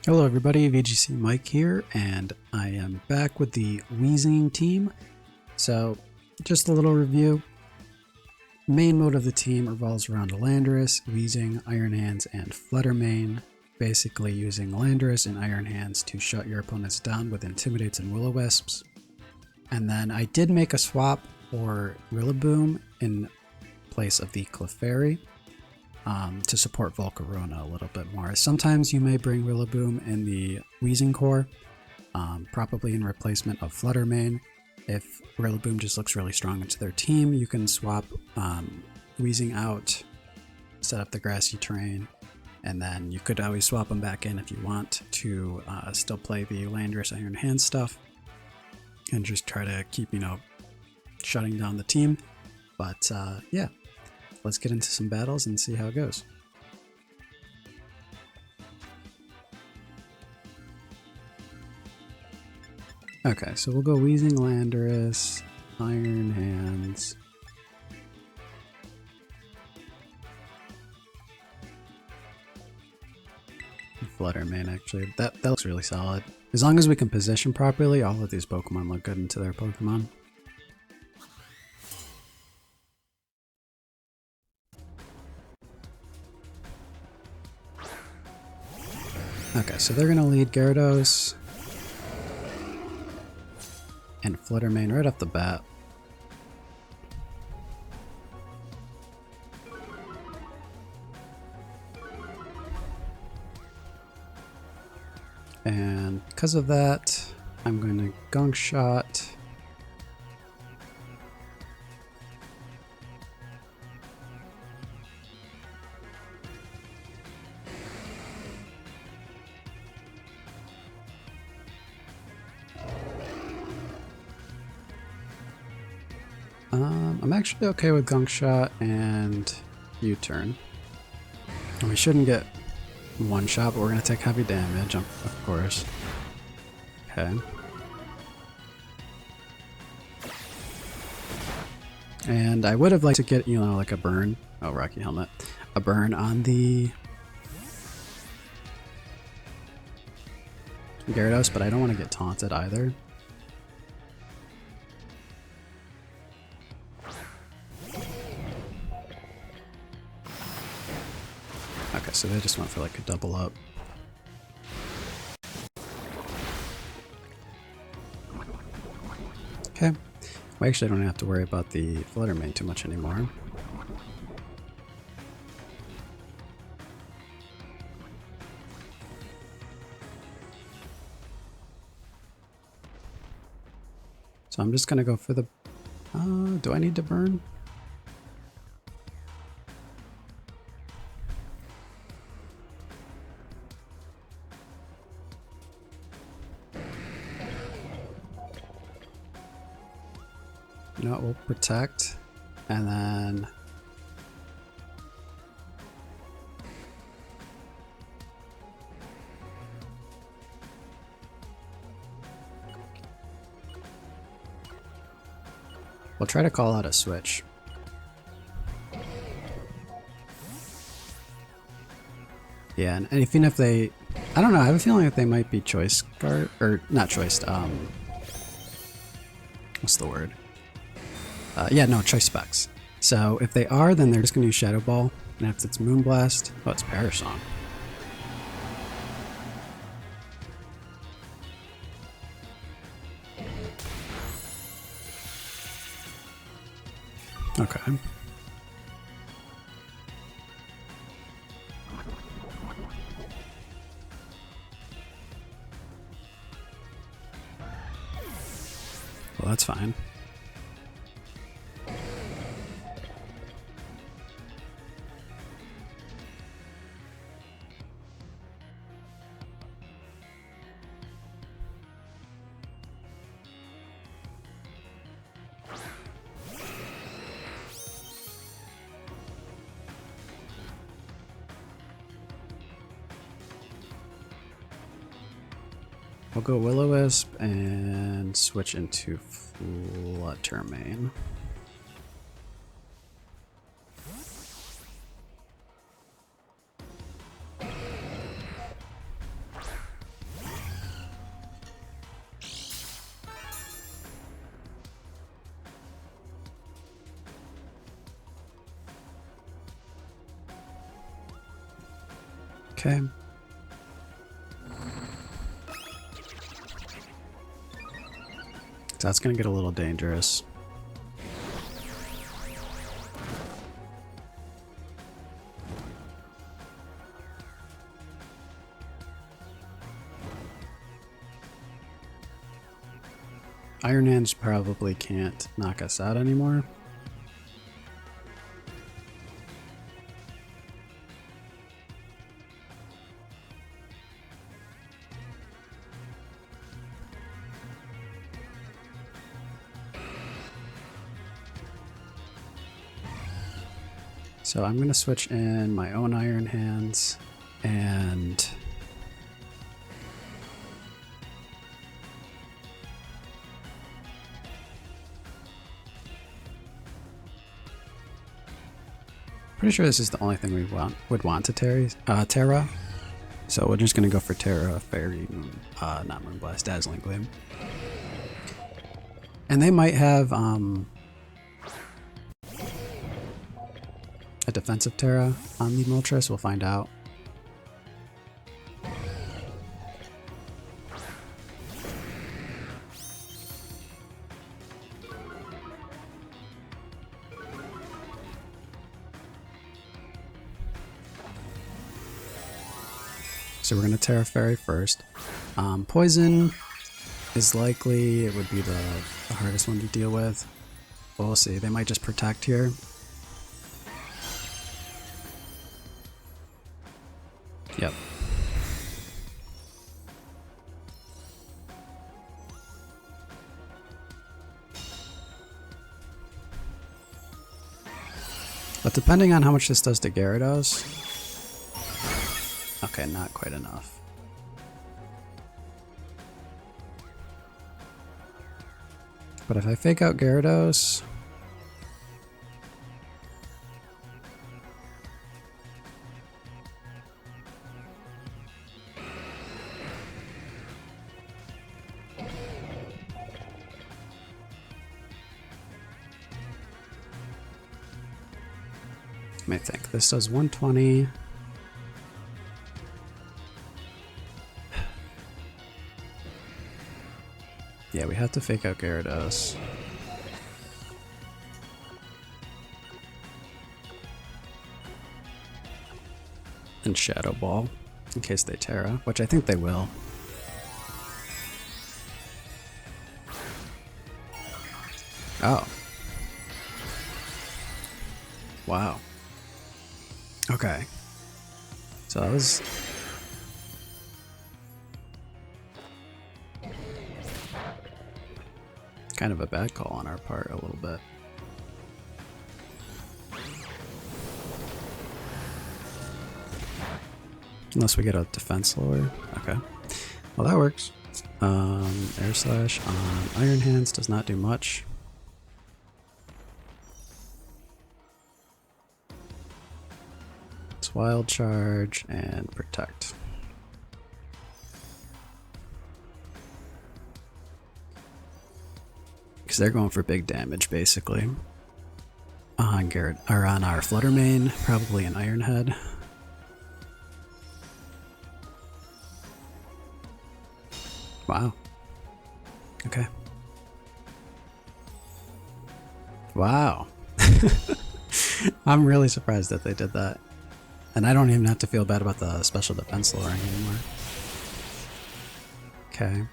Hello everybody, VGC Mike here, and I am back with the Weezing team. So, just a little review. Main mode of the team revolves around Landorus, Weezing, Iron Hands, and Fluttermane. Basically using Landorus and Iron Hands to shut your opponents down with Intimidates and Will-O-Wisps. And then I did make a swap for Rillaboom in place of the Clefairy. To support Volcarona a little bit more. Sometimes you may bring Rillaboom in the Weezing core, probably in replacement of Fluttermane. If Rillaboom just looks really strong into their team, you can swap Weezing out, set up the grassy terrain, and then you could always swap them back in if you want to still play the Landorus Iron Hand stuff and just try to keep, shutting down the team. But yeah. Let's get into some battles and see how it goes. Okay, so we'll go Weezing, Landorus, Iron Hands. Fluttermane, actually. That looks really solid. As long as we can position properly, all of these Pokemon look good into their Pokemon. Okay, so they're going to lead Gyarados and Fluttermane right off the bat. And because of that, I'm going to Gunk Shot. I'm actually okay with Gunk Shot and U-turn. We shouldn't get one shot, but we're going to take heavy damage, of course. Okay. And I would have liked to get, like a burn. Oh, Rocky Helmet. A burn on the Gyarados, but I don't want to get taunted either. Okay, so they just went for like a double up. Okay, we actually don't have to worry about the Fluttermane too much anymore. So I'm just gonna go for the... do I need to burn? You know what, we'll protect, and then we'll try to call out a switch. Yeah, and even if they, I don't know, I have a feeling that they might be choice guard, or not choiced, what's the word? Yeah, no, choice specs. So if they are, then they're just going to use Shadow Ball. And if it's Moonblast, oh, it's Perish Song. Okay. Well, that's fine. I'll go Will-O-Wisp and switch into Fluttermane. Okay. So that's gonna get a little dangerous. Iron Hands probably can't knock us out anymore. So I'm going to switch in my own Iron Hands and pretty sure this is the only thing we would want to Terra. So we're just going to go for Terra, Fairy, not Moonblast, Dazzling Gleam. And they might have a defensive Terra on the Moltres, we'll find out. So we're going to Terra Fairy first. Poison is likely, it would be the hardest one to deal with. But we'll see, they might just protect here. Yep. But depending on how much this does to Gyarados, okay, not quite enough. But if I fake out Gyarados, let me think. This does 120. Yeah, we have to fake out Gyarados. And Shadow Ball, in case they Terra, which I think they will. Oh. Wow. Okay. So that was... kind of a bad call on our part a little bit. Unless we get a defense lower. Okay. Well, that works. Air Slash on Iron Hands does not do much. It's Wild Charge and Protect. Because they're going for big damage, basically. On our Fluttermane, probably an Iron Head. Wow. Okay. Wow. I'm really surprised that they did that. And I don't even have to feel bad about the special defense lowering anymore. Okay.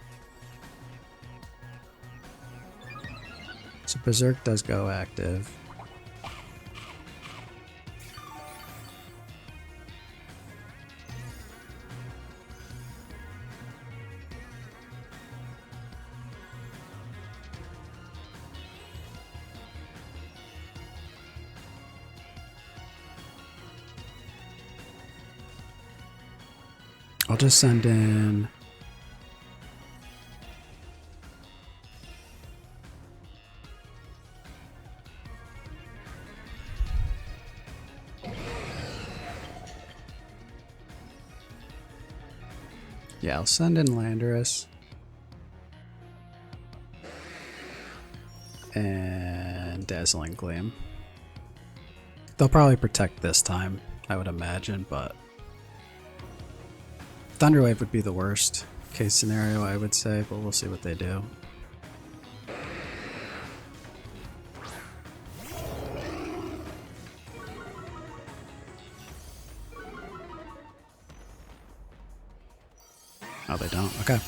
So Berserk does go active. I'll just send in... yeah, I'll send in Landorus. And Dazzling Gleam. They'll probably protect this time, I would imagine, but... Thunderwave would be the worst case scenario, I would say, but we'll see what they do. Oh, they don't? Okay.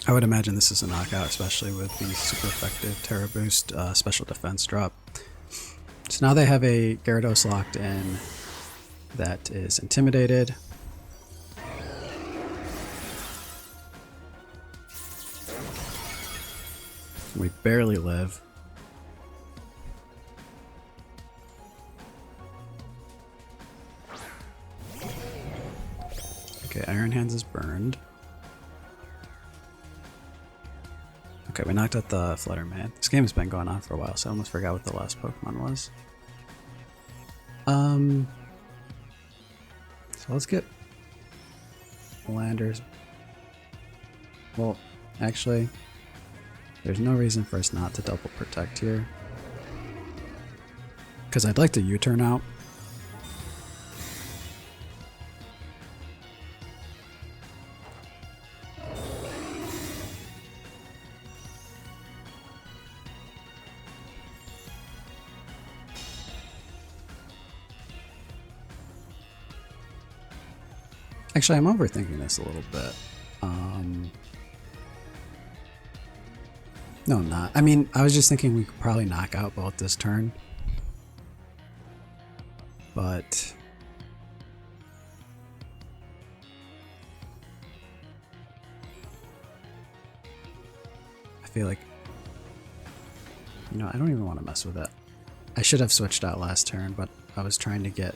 I would imagine this is a knockout, especially with the super effective Terra Boost special defense drop. So now they have a Gyarados locked in that is intimidated. We barely live. Okay, Iron Hands is burned. Okay, we knocked out the Fluttermane. This game has been going on for a while, so I almost forgot what the last Pokemon was. So let's get Landorus. Well, actually, there's no reason for us not to double protect here. Because I'd like to U-turn out. Actually, I'm overthinking this a little bit. No, I'm not. I mean, I was just thinking we could probably knock out both this turn. But I feel like, you know, I don't even want to mess with it. I should have switched out last turn, but I was trying to get...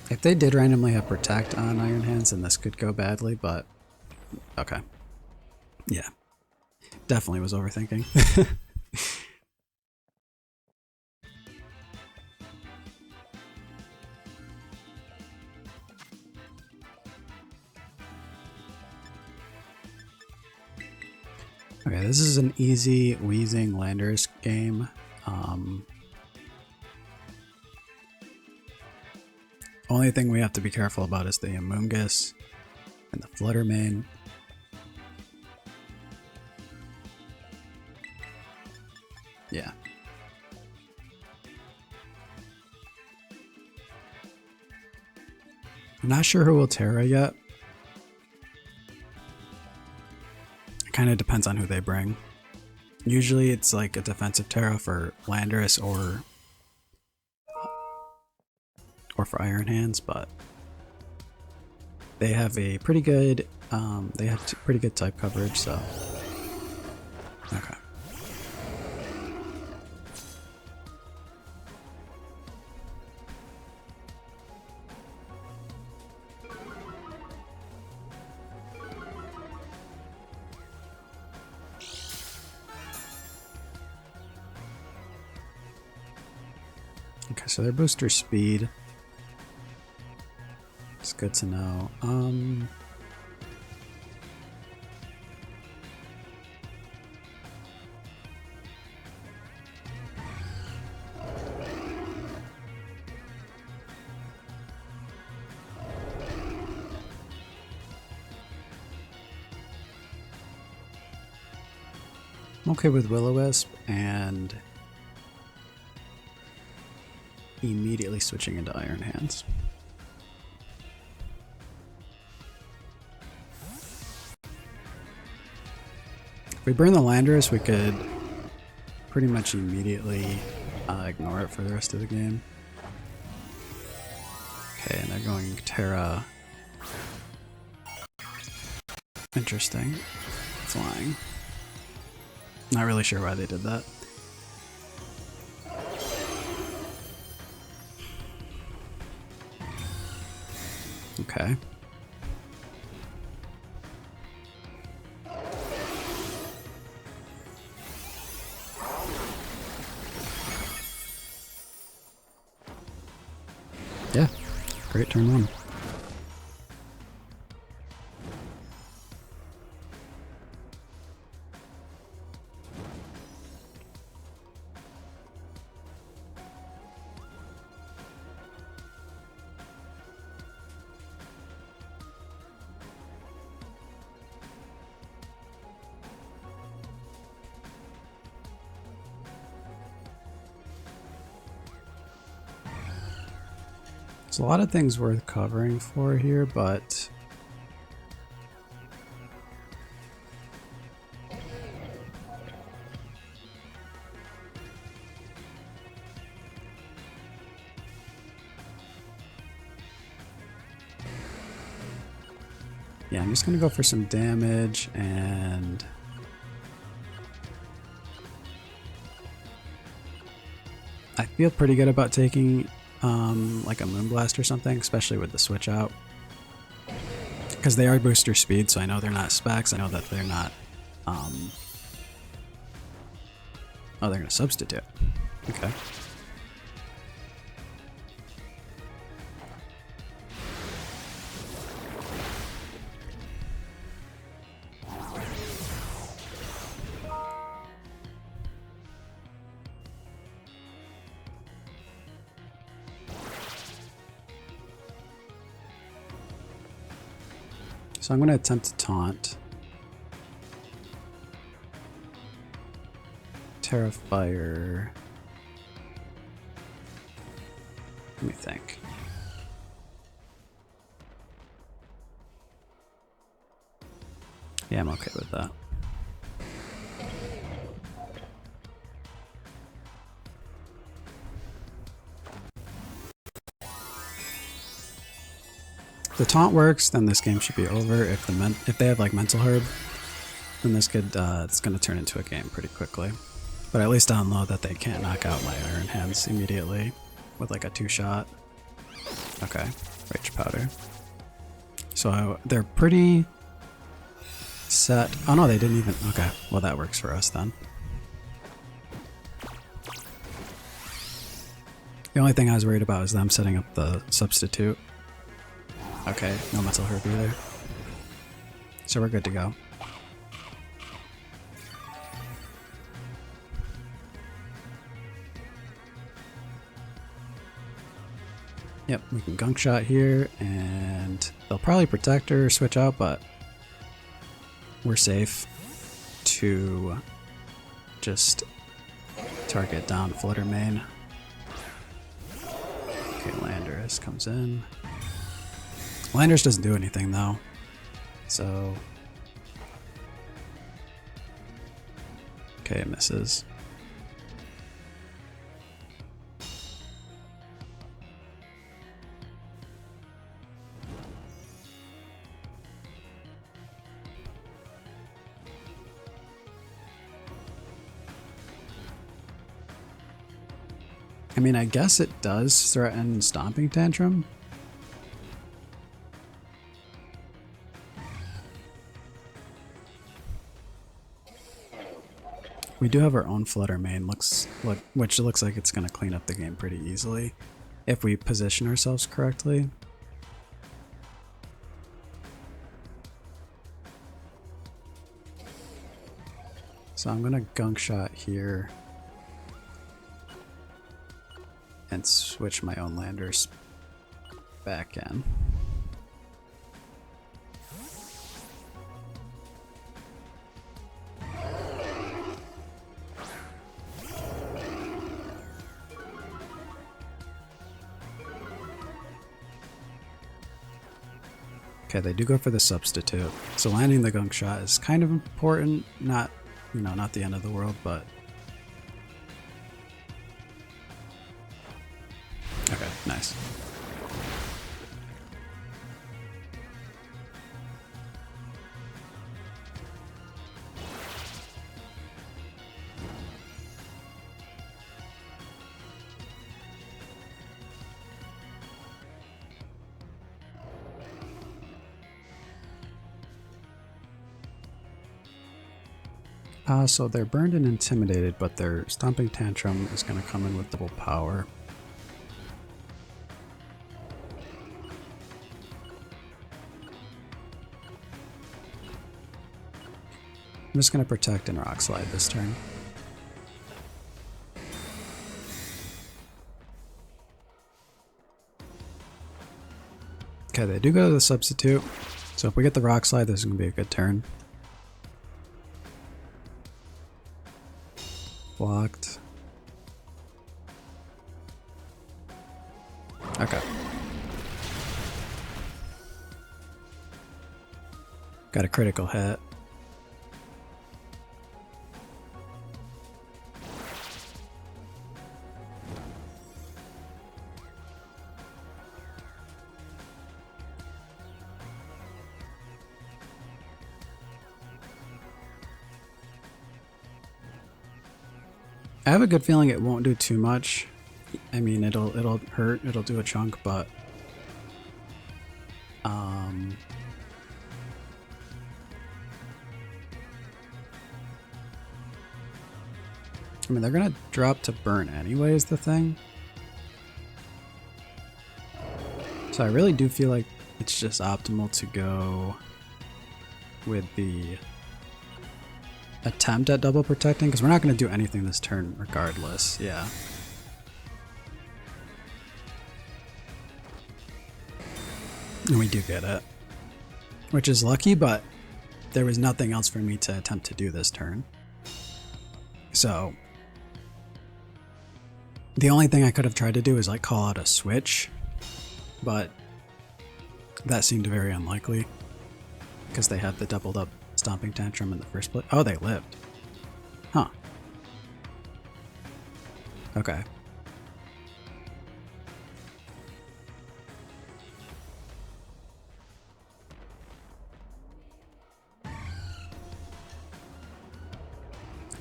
If they did randomly have Protect on Iron Hands, then this could go badly, but... Okay. Yeah. Definitely was overthinking. Okay, this is an easy Weezing Landorus game. Only thing we have to be careful about is the Amoonguss and the Fluttermane. Yeah. I'm not sure who will Terra yet. It kind of depends on who they bring. Usually it's like a defensive Terra for Landorus or for Iron Hands, but they have a pretty good pretty good type coverage, so okay. Okay, so their booster speed. It's good to know. I'm okay with Will-O-Wisp and immediately switching into Iron Hands. If we burn the Landorus, we could pretty much immediately ignore it for the rest of the game. Okay, and they're going Terra. Interesting. Flying. Not really sure why they did that. Okay. Yeah, great turn one. There's a lot of things worth covering for here, but yeah, I'm just gonna go for some damage, and I feel pretty good about taking like a Moonblast or something, especially with the switch out. Because they are booster speed, so I know they're not specs. I know that they're not... oh, they're going to substitute. Okay. So I'm going to attempt to taunt. Terrafire. Let me think. Yeah, I'm okay with that. If the taunt works, then this game should be over. If they have like Mental Herb, then this could it's gonna turn into a game pretty quickly. But at least I'll know that they can't knock out my Iron Hands immediately with like a 2-shot. Okay, Rage Powder. So they're pretty set. Oh no, they didn't even. Okay, well that works for us then. The only thing I was worried about is them setting up the substitute. Okay, no Mental Herb either. So we're good to go. Yep, we can Gunk Shot here, and they'll probably protect or switch out, but we're safe to just target down Fluttermane. Okay, Landorus comes in. Landorus doesn't do anything though, so... Okay, it misses. I mean, I guess it does threaten Stomping Tantrum. We do have our own Fluttermane, which looks like it's going to clean up the game pretty easily if we position ourselves correctly. So I'm going to Gunk Shot here and switch my own Landorus back in. Okay, they do go for the substitute. So landing the Gunk Shot is kind of important, not, you know, not the end of the world, but okay, nice. So they're burned and intimidated, but their Stomping Tantrum is going to come in with double power. I'm just going to protect and Rock Slide this turn. Okay, they do go to the substitute, so if we get the Rock Slide, this is going to be a good turn. Blocked. Okay. Got a critical hit. I have a good feeling it won't do too much. I mean, it'll hurt, it'll do a chunk, but I mean, they're gonna drop to burn anyway is the thing. So I really do feel like it's just optimal to go with the attempt at double protecting, because we're not going to do anything this turn regardless. Yeah. And we do get it, which is lucky, but there was nothing else for me to attempt to do this turn. So the only thing I could have tried to do is like call out a switch, but that seemed very unlikely because they had the doubled up stomping tantrum in the first place. Oh, they lived. Huh. Okay.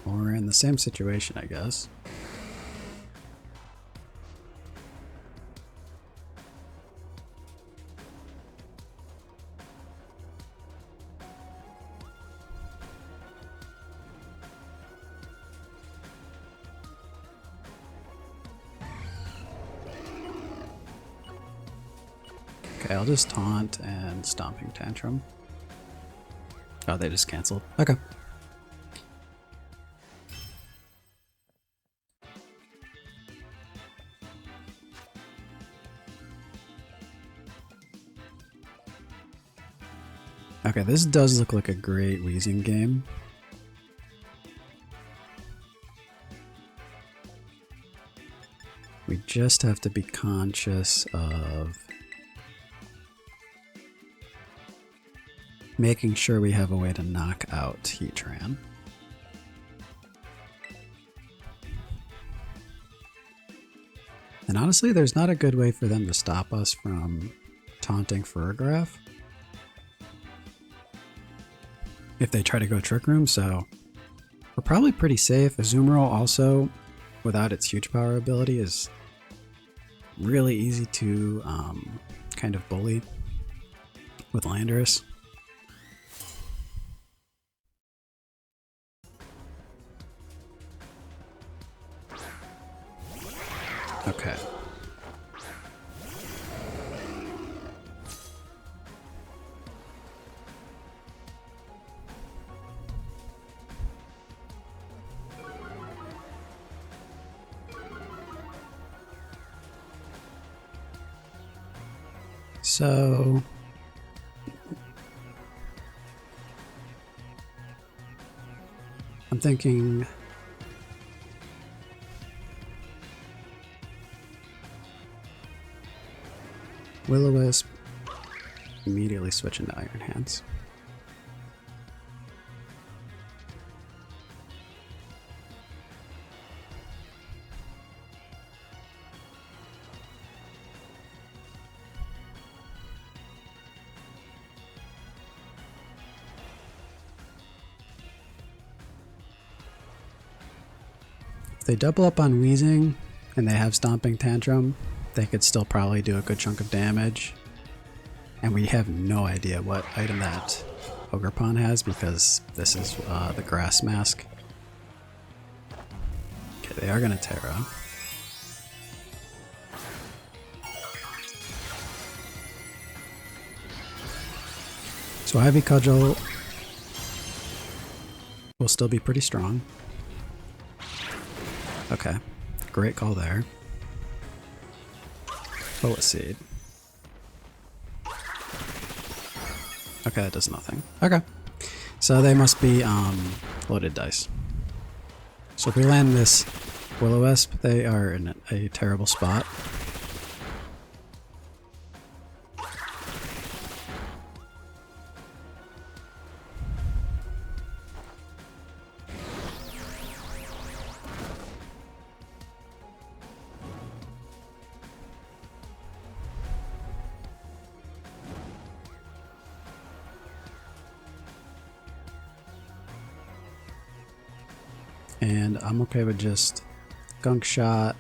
Well, we're in the same situation, I guess. Okay, I'll just taunt and stomping tantrum. Oh, they just canceled. Okay. Okay, this does look like a great Weezing game. We just have to be conscious of making sure we have a way to knock out Heatran. And honestly, there's not a good way for them to stop us from taunting Farigiraf if they try to go Trick Room, so we're probably pretty safe. Azumarill also, without its huge power ability, is really easy to kind of bully with Landorus. Okay. So I'm thinking Will-O-Wisp, immediately switch into Iron Hands. If they double up on Weezing and they have Stomping Tantrum, they could still probably do a good chunk of damage. And we have no idea what item that Ogerpon has because this is the Grass Mask. Okay, they are going to Terra. So Ivy Cudgel will still be pretty strong. Okay, great call there. Bullet Seed. Okay, that does nothing. Okay. So they must be loaded dice. So if we land this Will-O-Wisp, they are in a terrible spot. and I'm okay with just Gunk Shot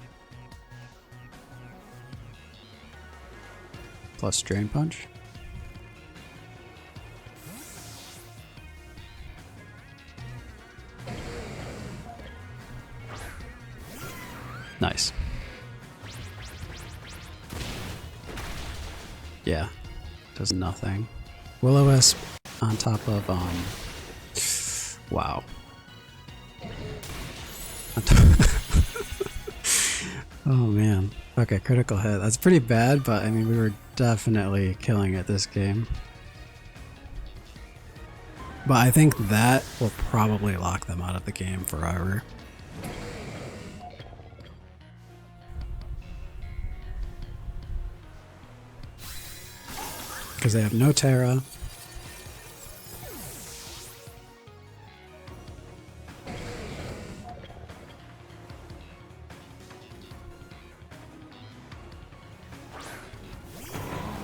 plus Drain Punch. Nice. Yeah, does nothing. Will-O-Wisp on top of, wow. Oh man. Okay, critical hit. That's pretty bad, but I mean, we were definitely killing it this game. But I think that will probably lock them out of the game forever. Because they have no Terra.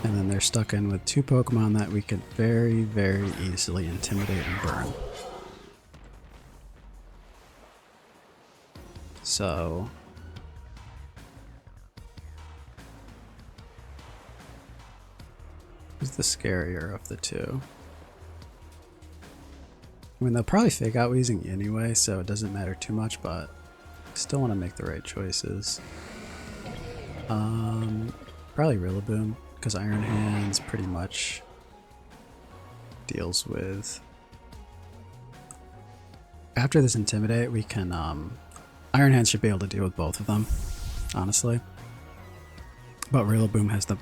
And then they're stuck in with two Pokemon that we could very, very easily intimidate and burn. So who's the scarier of the two? I mean, they'll probably fake out Weezing anyway, so it doesn't matter too much, but I still want to make the right choices. Probably Rillaboom, because Iron Hands pretty much deals with... After this Intimidate, we can... Iron Hands should be able to deal with both of them, honestly. But Rillaboom has the...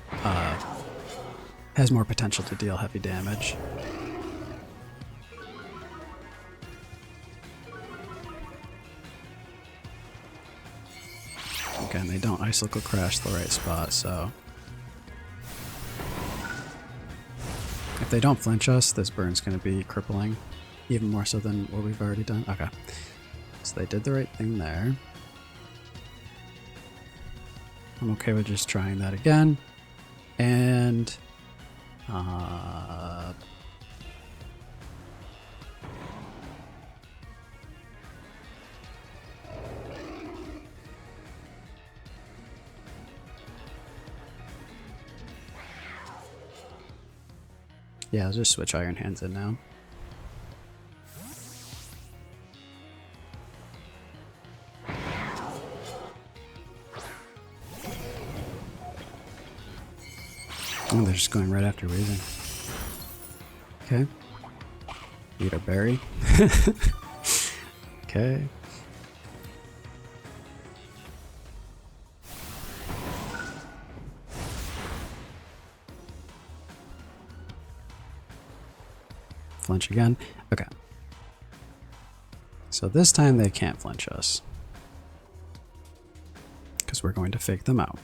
has more potential to deal heavy damage. Again, they don't Icicle Crash the right spot, so... If they don't flinch us, this burn's going to be crippling. Even more so than what we've already done. Okay. So they did the right thing there. I'm okay with just trying that again. And... yeah, I'll just switch Iron Hands in now. Oh, they're just going right after Weezing. Okay. Eat a berry. Okay. Flinch again. Okay. So this time they can't flinch us, because we're going to fake them out.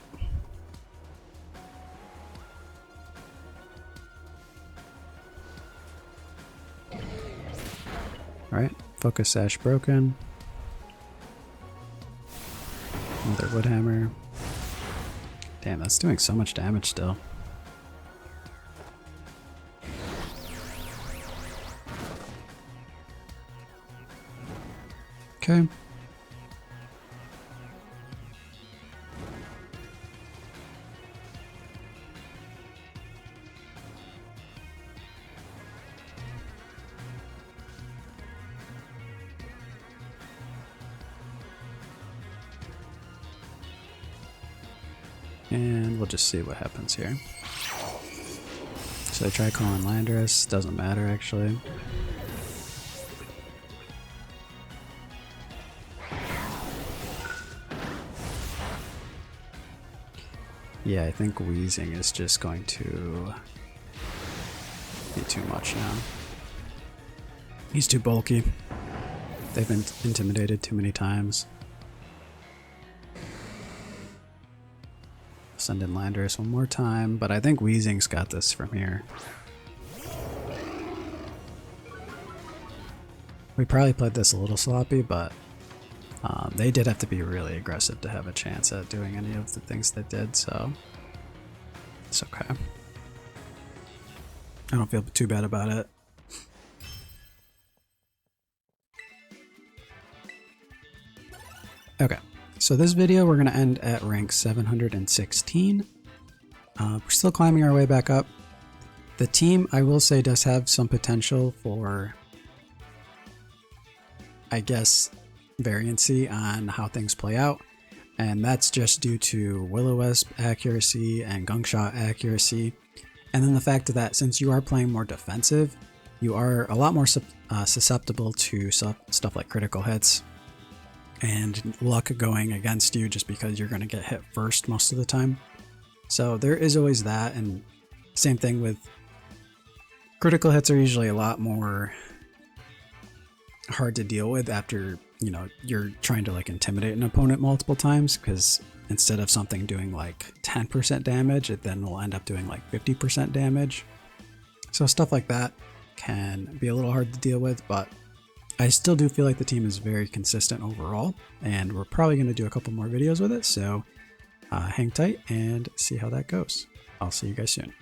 Alright, Focus Sash broken. Another Wood Hammer. Damn, that's doing so much damage still. Okay. And we'll just see what happens here. So I try calling Landorus, doesn't matter actually. Yeah, I think Weezing is just going to be too much now. He's too bulky. They've been intimidated too many times. Send in Landorus one more time, but I think Weezing's got this from here. We probably played this a little sloppy, but they did have to be really aggressive to have a chance at doing any of the things they did, so it's okay. I don't feel too bad about it. Okay, so this video we're going to end at rank 716. We're still climbing our way back up. The team, I will say, does have some potential for, I guess, variancy on how things play out. And that's just due to Will-O-Wisp accuracy and Gunk Shot accuracy. And then the fact that since you are playing more defensive, you are a lot more susceptible to stuff like critical hits and luck going against you just because you're going to get hit first most of the time. So there is always that, and same thing with critical hits are usually a lot more hard to deal with after, you know, you're trying to like intimidate an opponent multiple times, because instead of something doing like 10% damage, it then will end up doing like 50% damage. So stuff like that can be a little hard to deal with, but I still do feel like the team is very consistent overall, and we're probably going to do a couple more videos with it, so hang tight and see how that goes. I'll see you guys soon.